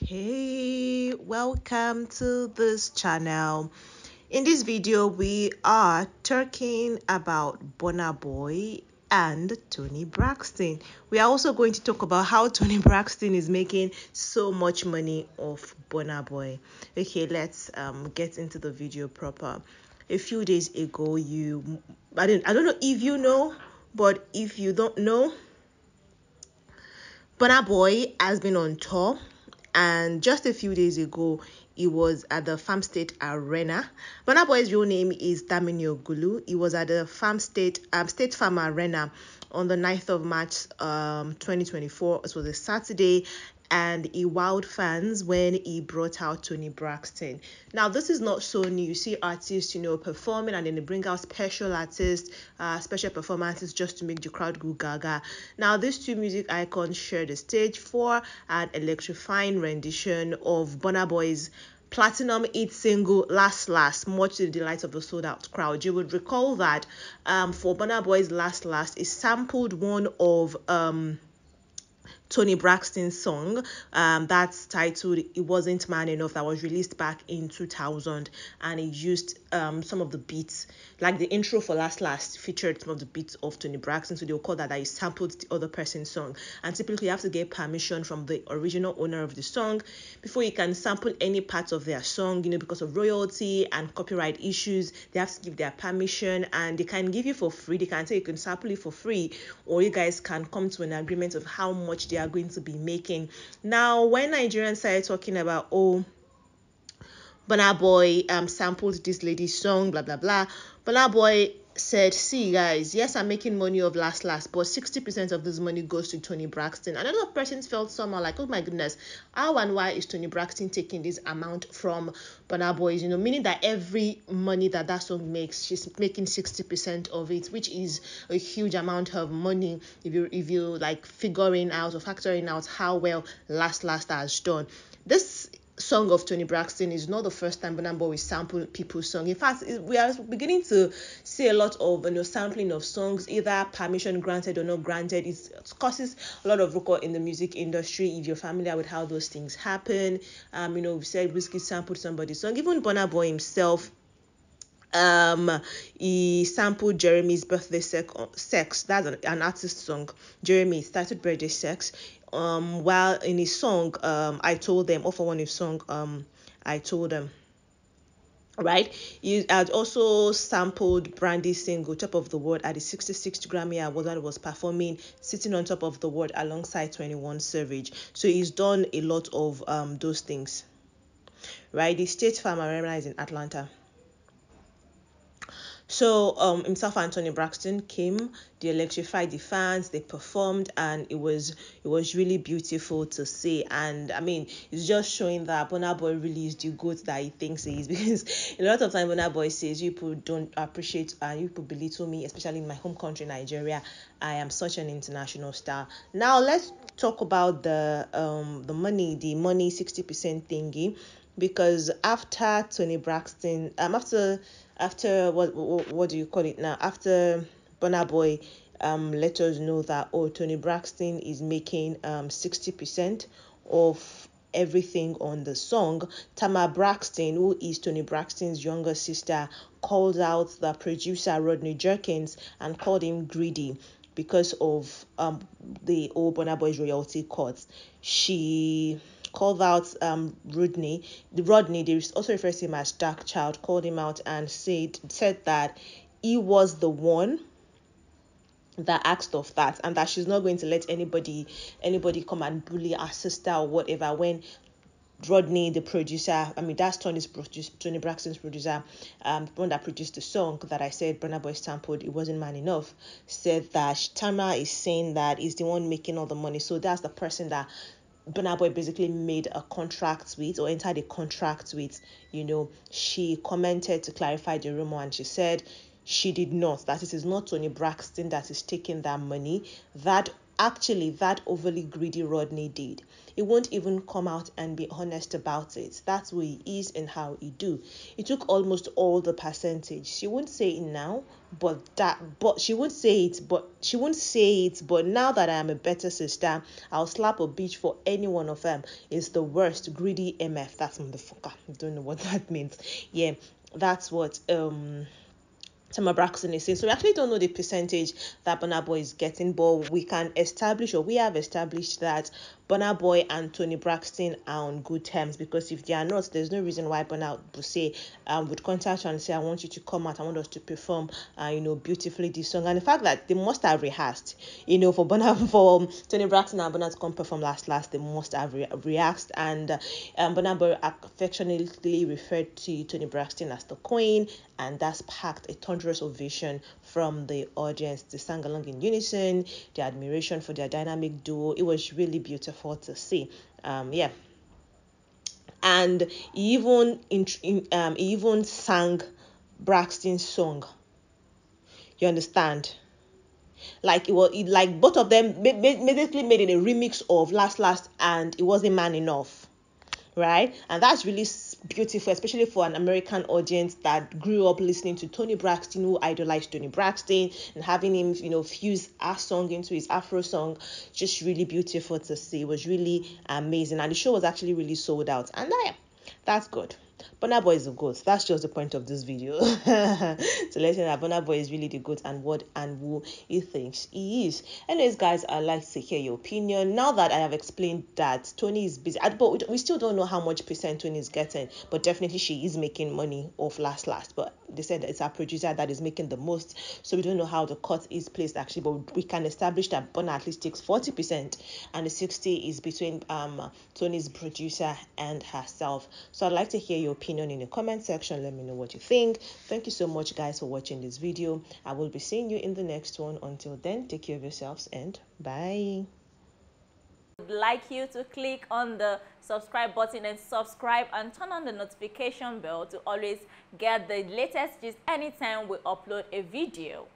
Hey, welcome to this channel. In this video, we are talking about Burna Boy and Toni Braxton. We are also going to talk about how Toni Braxton is making so much money off Burna Boy. Okay, let's get into the video proper. A few days ago, I don't know if you know, but if you don't know, Burna Boy has been on tour, and just a few days ago, he was at the Farm State Arena. Burna Boy's real name is Gulu. He was at the State Farm Arena on the 9th of March 2024. It was a Saturday, and he wowed fans when he brought out Toni Braxton. Now, this is not so new. You see artists, performing, and then they bring out special artists, special performances just to make the crowd go gaga. Now, these two music icons shared the stage for an electrifying rendition of Burna Boy's platinum hit single Last Last, much to the delight of the sold out crowd. You would recall that for Burna Boy's Last Last, it sampled one of Toni Braxton's song that's titled It Wasn't Man Enough, that was released back in 2000, and it used some of the beats, like the intro for Last Last featured some of the beats of Toni Braxton, so they'll call that he sampled the other person's song. And typically you have to get permission from the original owner of the song before you can sample any part of their song, because of royalty and copyright issues. They have to give their permission, and they can give you for free. They can say you can sample it for free, or you guys can come to an agreement of how much they are going to be making. Now, when Nigerians started talking about, Burna Boy sampled this lady's song, blah blah blah, Burna Boy said, see guys, yes, I'm making money of Last Last, but 60% of this money goes to Toni Braxton. And a lot of persons felt somehow like, oh my goodness, how and why is Toni Braxton taking this amount from Burna Boy? Meaning that every money that song makes, she's making 60% of it, which is a huge amount of money if you like figuring out or factoring out how well Last Last has done. This song of Toni Braxton is not the first time Burna Boy will sample people's song. In fact, we are beginning to see a lot of sampling of songs, either permission granted or not granted. It causes a lot of ruckus in the music industry. If you're familiar with how those things happen, we said Whiskey sampled somebody's song. Even Burna Boy himself, he sampled Jeremy's Birthday Sex. That's an artist song. Jeremy started Birthday Sex. While in his song, I Told Them, or for one his song, I Told Them. Right, he had also sampled Brandy's single Top of the World at the 66th Grammy Award that was performing Sitting on Top of the World alongside 21 Savage. So he's done a lot of those things. Right, the State Farm Arena is in Atlanta. So himself and Toni Braxton came, they electrified the fans, they performed, and it was really beautiful to see. And I mean, it's just showing that Burna Boy really is the goat that he thinks he is, because a lot of time Burna Boy says, you people don't appreciate and you people belittle me, especially in my home country Nigeria. I am such an international star. Now let's talk about the money 60% thingy, because after Toni Braxton, after what do you call it now? After Burna Boy let us know that Toni Braxton is making 60% of everything on the song, Tama Braxton, who is Toni Braxton's younger sister, called out the producer Rodney Jerkins and called him greedy because of the old Burna Boy's royalty cuts. She called out Rodney, they also refer to him as Dark Child, called him out and said that he was the one that asked of that, and that she's not going to let anybody come and bully her sister or whatever. When Rodney, the producer, that's Toni Braxton's producer, one that produced the song that I said Burna Boy sampled, It Wasn't Man Enough, said that Tama is saying that he's the one making all the money. So that's the person that Burna Boy basically made a contract with, or entered a contract with. She commented to clarify the rumor, and she said she did not, that it is not Toni Braxton that is taking that money, that actually that overly greedy Rodney did. He won't even come out and be honest about it. That's who he is and how he do. He took almost all the percentage. She won't say it now, but she won't say it, but now that I am a better sister, I'll slap a bitch for any one of them. It's the worst greedy MF. That's motherfucker. I don't know what that means. Yeah, that's what Braxton is saying. So we actually don't know the percentage that Burna Boy is getting, but we can establish, or we have established, that Burna Boy and Toni Braxton are on good terms, because if they are not, there's no reason why Burna would say would contact her and say, I want you to come out, I want us to perform beautifully this song. And the fact that they must have rehearsed, for Toni Braxton and Burna to come perform last, they must have rehearsed. And Burna Boy affectionately referred to Toni Braxton as the queen, and that sparked a thunderous ovation from the audience. They sang along in unison, their admiration for their dynamic duo. It was really beautiful to see. And he even sang Braxton's song. You understand? Like like both of them basically made it a remix of Last, and it wasn't Man Enough. Right? And that's really beautiful, especially for an American audience that grew up listening to Toni Braxton, who idolized Toni Braxton, and having him, fuse our song into his Afro song. Just really beautiful to see. It was really amazing. And the show was actually really sold out. And that's good. Burna Boy is the GOAT. That's just the point of this video. To let you know that Burna Boy is really the GOAT, and what and who he thinks he is. Anyways, guys, I'd like to hear your opinion. Now that I have explained that Toni is busy, but we still don't know how much percent Toni is getting, but definitely she is making money off Last. But they said that it's our producer that is making the most, so we don't know how the cut is placed actually, but we can establish that Burna at least takes 40%, and the 60 is between Toni's producer and herself. So I'd like to hear your opinion in the comment section. Let me know what you think. Thank you so much, guys, for watching this video. I will be seeing you in the next one. Until then, take care of yourselves and bye. Would like you to click on the subscribe button and subscribe, and turn on the notification bell to always get the latest gist anytime we upload a video.